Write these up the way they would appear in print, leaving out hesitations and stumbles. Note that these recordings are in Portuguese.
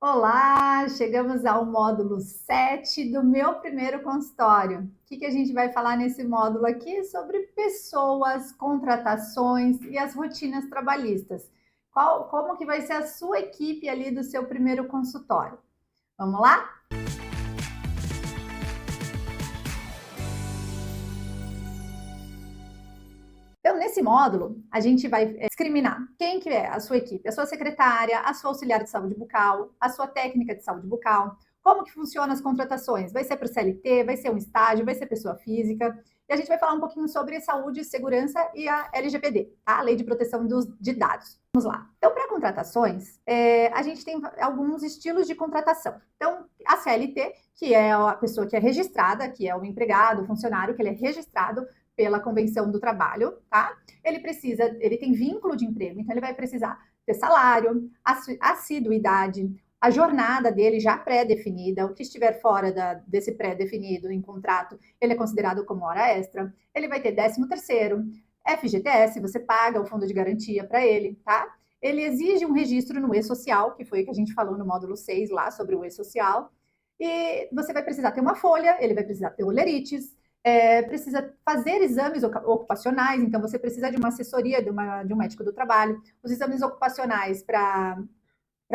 Olá, chegamos ao módulo 7 do meu primeiro consultório. O que a gente vai falar nesse módulo aqui? Sobre pessoas, contratações e as rotinas trabalhistas. Como que vai ser a sua equipe ali do seu primeiro consultório? Vamos lá? Então, nesse módulo, a gente vai discriminar quem que é a sua equipe, a sua secretária, a sua auxiliar de saúde bucal, a sua técnica de saúde bucal, como que funcionam as contratações, vai ser para o CLT, vai ser um estágio, vai ser pessoa física, e a gente vai falar um pouquinho sobre saúde, segurança e a LGPD, tá? A Lei de Proteção de Dados. Vamos lá. Então, para contratações, a gente tem alguns estilos de contratação. Então, a CLT, que é a pessoa que é registrada, que é o empregado, o funcionário, que ele é registrado pela Convenção do Trabalho, tá? Ele tem vínculo de emprego, então ele vai precisar ter salário, assiduidade, a jornada dele já pré-definida, o que estiver fora desse pré-definido em contrato, ele é considerado como hora extra, ele vai ter 13º, FGTS, você paga o fundo de garantia para ele, tá? Ele exige um registro no E-Social, que foi o que a gente falou no módulo 6 lá sobre o E-Social, e você vai precisar ter uma folha, ele vai precisar ter olerites, precisa fazer exames ocupacionais, então você precisa de uma assessoria de um médico do trabalho. Os exames ocupacionais para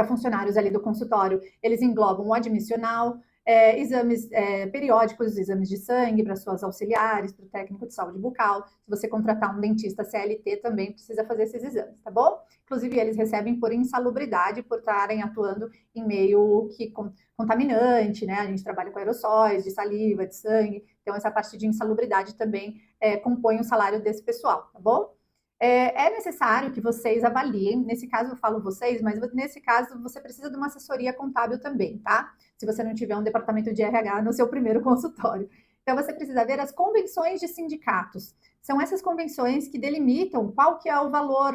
funcionários ali do consultório, eles englobam o admissional, exames periódicos, exames de sangue para suas auxiliares, para o técnico de saúde bucal. Se você contratar um dentista CLT, também precisa fazer esses exames, tá bom? Inclusive, eles recebem por insalubridade, por estarem atuando em meio que contaminante, né? A gente trabalha com aerossóis, de saliva, de sangue, então essa parte de insalubridade também compõe o salário desse pessoal, tá bom? É necessário que vocês avaliem, nesse caso eu falo vocês, mas nesse caso você precisa de uma assessoria contábil também, tá? Se você não tiver um departamento de RH no seu primeiro consultório. Então você precisa ver as convenções de sindicatos. São essas convenções que delimitam qual que é o valor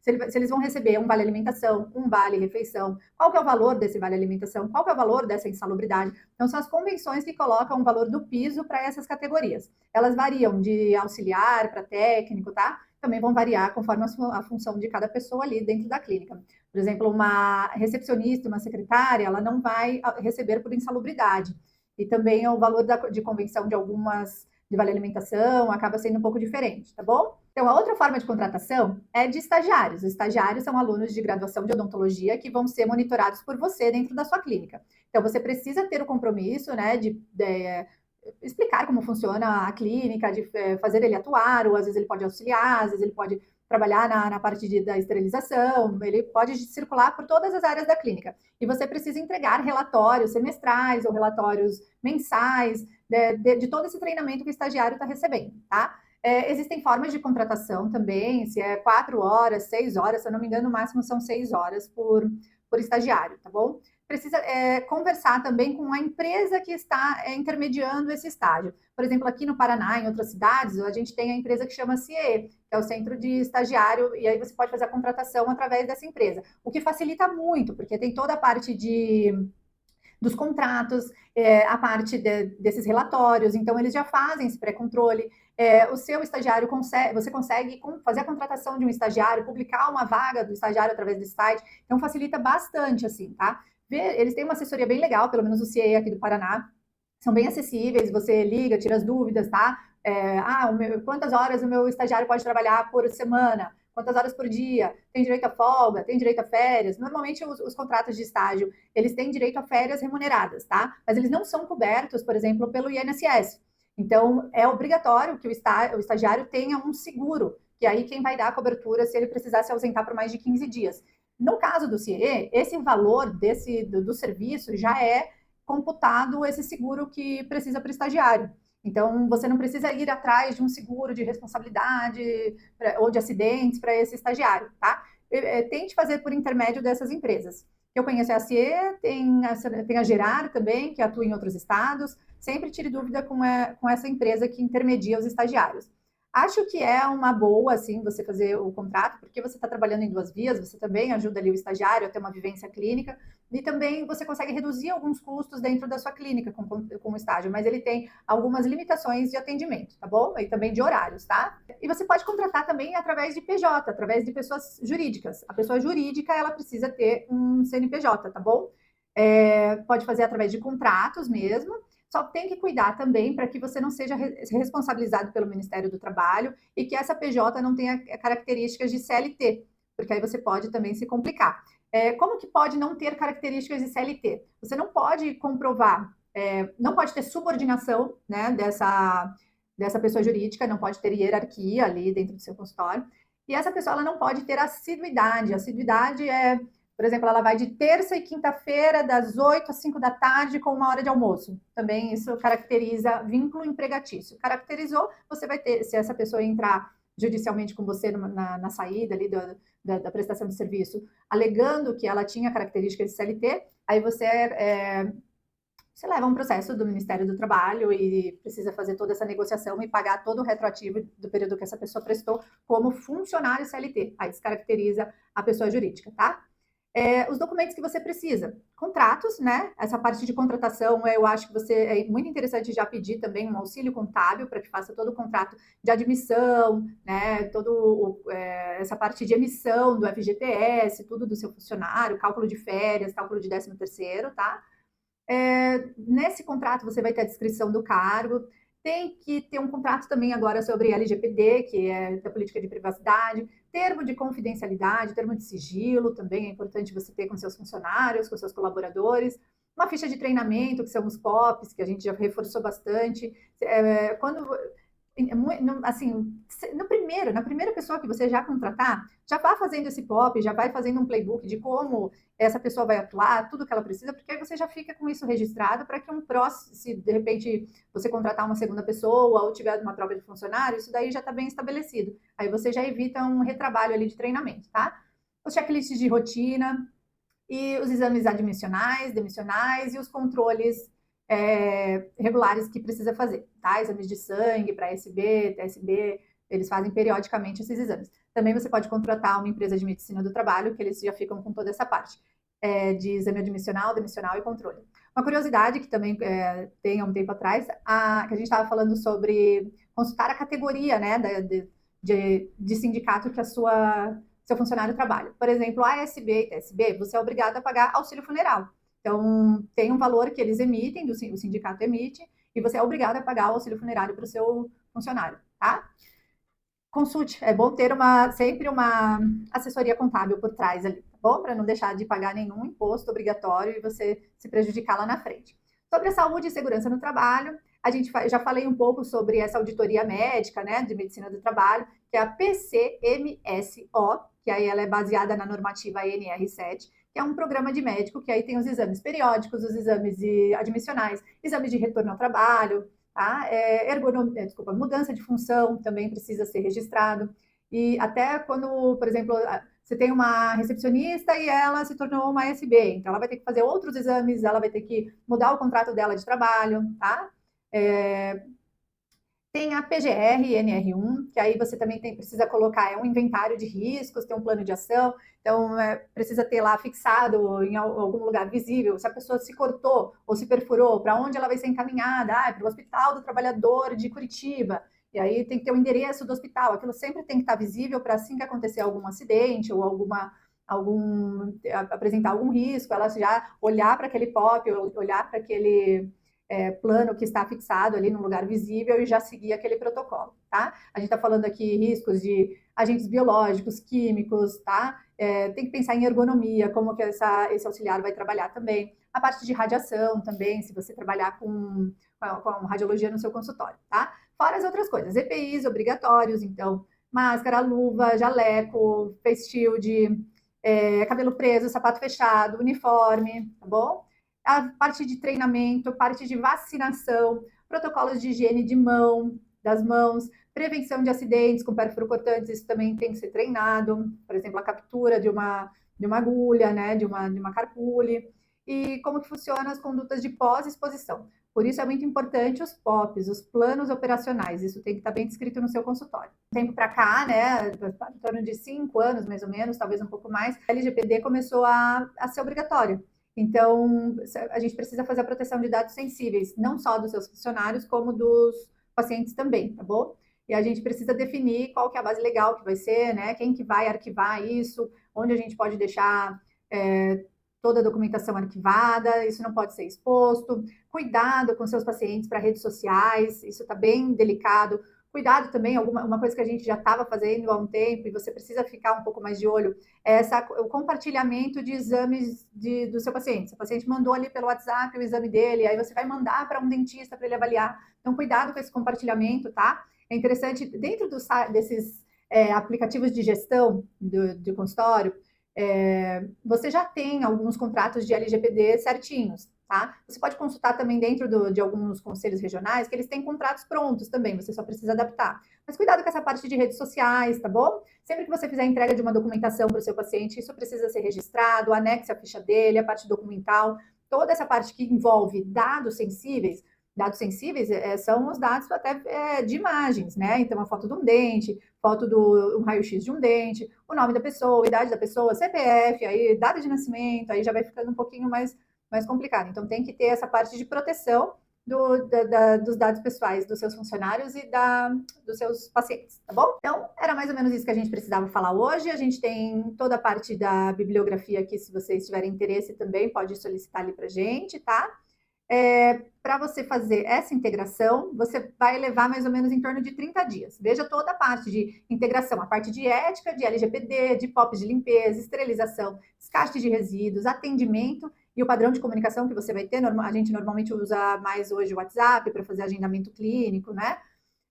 se eles vão receber um vale alimentação, um vale refeição, qual que é o valor desse vale alimentação, qual que é o valor dessa insalubridade. Então são as convenções que colocam o valor do piso para essas categorias. Elas variam de auxiliar para técnico, tá? Também vão variar conforme a função de cada pessoa ali dentro da clínica. Por exemplo, uma recepcionista, uma secretária, ela não vai receber por insalubridade. E também o valor de convenção de algumas de vale alimentação acaba sendo um pouco diferente, tá bom? Então, a outra forma de contratação é de estagiários. Os estagiários são alunos de graduação de odontologia que vão ser monitorados por você dentro da sua clínica. Então, você precisa ter o compromisso, né, de explicar como funciona a clínica, de fazer ele atuar, ou às vezes ele pode auxiliar, às vezes ele pode trabalhar na parte da esterilização, ele pode circular por todas as áreas da clínica. E você precisa entregar relatórios semestrais ou relatórios mensais de todo esse treinamento que o estagiário está recebendo, tá? Existem formas de contratação também, se é 4 horas, 6 horas, se eu não me engano, o máximo são 6 horas por estagiário, tá bom? Precisa conversar também com a empresa que está intermediando esse estágio. Por exemplo, aqui no Paraná, em outras cidades, a gente tem a empresa que chama CIE, que é o Centro de Estagiário, e aí você pode fazer a contratação através dessa empresa, o que facilita muito, porque tem toda a parte dos contratos, a parte desses relatórios, então eles já fazem esse pré-controle. O seu estagiário você consegue fazer a contratação de um estagiário, publicar uma vaga do estagiário através do site, então facilita bastante, assim, tá? Eles têm uma assessoria bem legal, pelo menos o CIE aqui do Paraná, são bem acessíveis, você liga, tira as dúvidas, tá? Quantas horas o meu estagiário pode trabalhar por semana? Quantas horas por dia? Tem direito a folga? Tem direito a férias? Normalmente os contratos de estágio, eles têm direito a férias remuneradas, tá? Mas eles não são cobertos, por exemplo, pelo INSS. Então, é obrigatório que o estagiário tenha um seguro, que aí quem vai dar a cobertura se ele precisar se ausentar por mais de 15 dias. No caso do CIE, esse valor do serviço já é computado esse seguro que precisa para o estagiário. Então, você não precisa ir atrás de um seguro de responsabilidade ou de acidentes para esse estagiário, tá? Tente fazer por intermédio dessas empresas. Eu conheço a CIE, tem a Gerar também, que atua em outros estados. Sempre tire dúvida com essa empresa que intermedia os estagiários. Acho que é uma boa, assim, você fazer o contrato, porque você está trabalhando em duas vias, você também ajuda ali o estagiário a ter uma vivência clínica, e também você consegue reduzir alguns custos dentro da sua clínica com o estágio, mas ele tem algumas limitações de atendimento, tá bom? E também de horários, tá? E você pode contratar também através de PJ, através de pessoas jurídicas. A pessoa jurídica, ela precisa ter um CNPJ, tá bom? Pode fazer através de contratos mesmo, só tem que cuidar também para que você não seja responsabilizado pelo Ministério do Trabalho e que essa PJ não tenha características de CLT, porque aí você pode também se complicar. Como que pode não ter características de CLT? Você não pode comprovar, não pode ter subordinação, né, dessa pessoa jurídica, não pode ter hierarquia ali dentro do seu consultório, e essa pessoa ela não pode ter assiduidade. Assiduidade é, por exemplo, ela vai de terça e quinta-feira, das 8 às 5 da tarde, com uma hora de almoço. Também isso caracteriza vínculo empregatício. Caracterizou, você vai ter, se essa pessoa entrar judicialmente com você na saída ali da prestação de serviço, alegando que ela tinha características de CLT, aí você leva um processo do Ministério do Trabalho e precisa fazer toda essa negociação e pagar todo o retroativo do período que essa pessoa prestou como funcionário CLT. Aí descaracteriza a pessoa jurídica, tá? Os documentos que você precisa. Contratos, né? Essa parte de contratação, eu acho que é muito interessante já pedir também um auxílio contábil para que faça todo o contrato de admissão, né? Essa parte de emissão do FGTS, tudo do seu funcionário, cálculo de férias, cálculo de 13º, tá? Nesse contrato você vai ter a descrição do cargo, tem que ter um contrato também agora sobre LGPD, que é da política de privacidade, termo de confidencialidade, termo de sigilo, também é importante você ter com seus funcionários, com seus colaboradores, uma ficha de treinamento, que são os POPs, que a gente já reforçou bastante. Assim, na primeira pessoa que você já contratar, já vá fazendo esse POP, já vai fazendo um playbook de como essa pessoa vai atuar, tudo que ela precisa, porque aí você já fica com isso registrado para que um próximo, se de repente você contratar uma segunda pessoa ou tiver uma troca de funcionário, isso daí já está bem estabelecido. Aí você já evita um retrabalho ali de treinamento, tá? Os checklists de rotina e os exames admissionais, demissionais e os controles regulares que precisa fazer, tá? Exames de sangue para SB, TSB, eles fazem periodicamente esses exames. Também você pode contratar uma empresa de medicina do trabalho, que eles já ficam com toda essa parte de exame admissional, demissional e controle. Uma curiosidade que também tem há um tempo atrás, que a gente estava falando sobre consultar a categoria, né, de sindicato que seu funcionário trabalha. Por exemplo, ASB e TSB, você é obrigado a pagar auxílio funeral. Então, tem um valor que eles emitem, o sindicato emite, e você é obrigado a pagar o auxílio funerário para o seu funcionário, tá? Consulte, é bom ter sempre uma assessoria contábil por trás ali, tá bom? Para não deixar de pagar nenhum imposto obrigatório e você se prejudicar lá na frente. Sobre a saúde e segurança no trabalho, já falei um pouco sobre essa auditoria médica, né, de medicina do trabalho, que é a PCMSO, que aí ela é baseada na normativa NR7, que é um programa de médico que aí tem os exames periódicos, os exames admissionais, exames de retorno ao trabalho, tá? Mudança de função também precisa ser registrado. E até quando, por exemplo, você tem uma recepcionista e ela se tornou uma SB, então ela vai ter que fazer outros exames, ela vai ter que mudar o contrato dela de trabalho, tá? Tem a PGR e NR1, que aí você também precisa colocar um inventário de riscos, tem um plano de ação, então precisa ter lá fixado em algum lugar visível, se a pessoa se cortou ou se perfurou, para onde ela vai ser encaminhada, para o Hospital do Trabalhador de Curitiba, e aí tem que ter o endereço do hospital, aquilo sempre tem que estar visível para assim que acontecer algum acidente ou apresentar algum risco, ela já olhar para aquele POP, olhar para aquele plano que está fixado ali num lugar visível e já seguir aquele protocolo, tá? A gente está falando aqui riscos de agentes biológicos, químicos, tá? Tem que pensar em ergonomia, como que esse auxiliar vai trabalhar também. A parte de radiação também, se você trabalhar com radiologia no seu consultório, tá? Fora as outras coisas, EPIs obrigatórios, então, máscara, luva, jaleco, face shield, cabelo preso, sapato fechado, uniforme, tá bom? A parte de treinamento, parte de vacinação, protocolos de higiene das mãos, prevenção de acidentes com pérfuro cortantes, isso também tem que ser treinado, por exemplo, a captura de uma agulha, né, de uma carpule, e como que funcionam as condutas de pós-exposição. Por isso é muito importante os POPs, os planos operacionais. Isso tem que estar bem descrito no seu consultório. Tempo para cá, né, em torno de 5 anos, mais ou menos, talvez um pouco mais, a LGPD começou a ser obrigatória. Então, a gente precisa fazer a proteção de dados sensíveis, não só dos seus funcionários, como dos pacientes também, tá bom? E a gente precisa definir qual que é a base legal que vai ser, né? Quem que vai arquivar isso, onde a gente pode deixar toda a documentação arquivada, isso não pode ser exposto. Cuidado com seus pacientes para redes sociais, isso está bem delicado. Cuidado também, uma coisa que a gente já estava fazendo há um tempo e você precisa ficar um pouco mais de olho, é o compartilhamento de exames do seu paciente. Seu paciente mandou ali pelo WhatsApp o exame dele, aí você vai mandar para um dentista para ele avaliar. Então, cuidado com esse compartilhamento, tá? É interessante, dentro desses aplicativos de gestão do consultório, você já tem alguns contratos de LGPD certinhos, tá? Você pode consultar também dentro de alguns conselhos regionais, que eles têm contratos prontos também, você só precisa adaptar. Mas cuidado com essa parte de redes sociais, tá bom? Sempre que você fizer a entrega de uma documentação para o seu paciente, isso precisa ser registrado, anexe a ficha dele, a parte documental, toda essa parte que envolve dados sensíveis são os dados até de imagens, né? Então, a foto de um dente, foto do um raio-x de um dente, o nome da pessoa, a idade da pessoa, CPF, aí data de nascimento, aí já vai ficando um pouquinho mais complicado. Então, tem que ter essa parte de proteção dos dados pessoais dos seus funcionários e dos seus pacientes, tá bom? Então, era mais ou menos isso que a gente precisava falar hoje. A gente tem toda a parte da bibliografia aqui, se vocês tiverem interesse também, pode solicitar ali pra gente, tá? Para você fazer essa integração, você vai levar mais ou menos em torno de 30 dias. Veja toda a parte de integração, a parte de ética, de LGPD, de POPs de limpeza, esterilização, descarte de resíduos, atendimento e o padrão de comunicação que você vai ter. A gente normalmente usa mais hoje o WhatsApp para fazer agendamento clínico, né?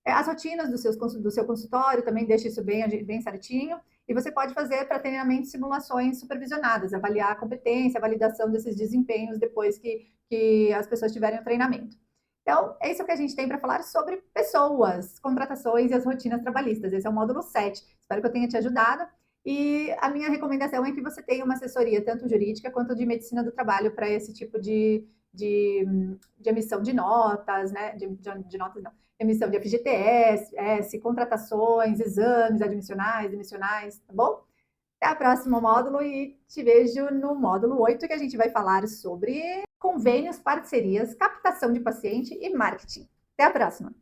As rotinas do seu consultório, também deixa isso bem certinho. E você pode fazer para treinamento simulações supervisionadas, avaliar a competência, a validação desses desempenhos depois que as pessoas tiverem o treinamento. Então, é isso que a gente tem para falar sobre pessoas, contratações e as rotinas trabalhistas. Esse é o módulo 7. Espero que eu tenha te ajudado. E a minha recomendação é que você tenha uma assessoria, tanto jurídica quanto de medicina do trabalho, para esse tipo de emissão de notas, né? De notas não. Emissão de FGTS, contratações, exames admissionais, demissionais, tá bom? Até o próximo módulo e te vejo no módulo 8, que a gente vai falar sobre convênios, parcerias, captação de paciente e marketing. Até a próxima!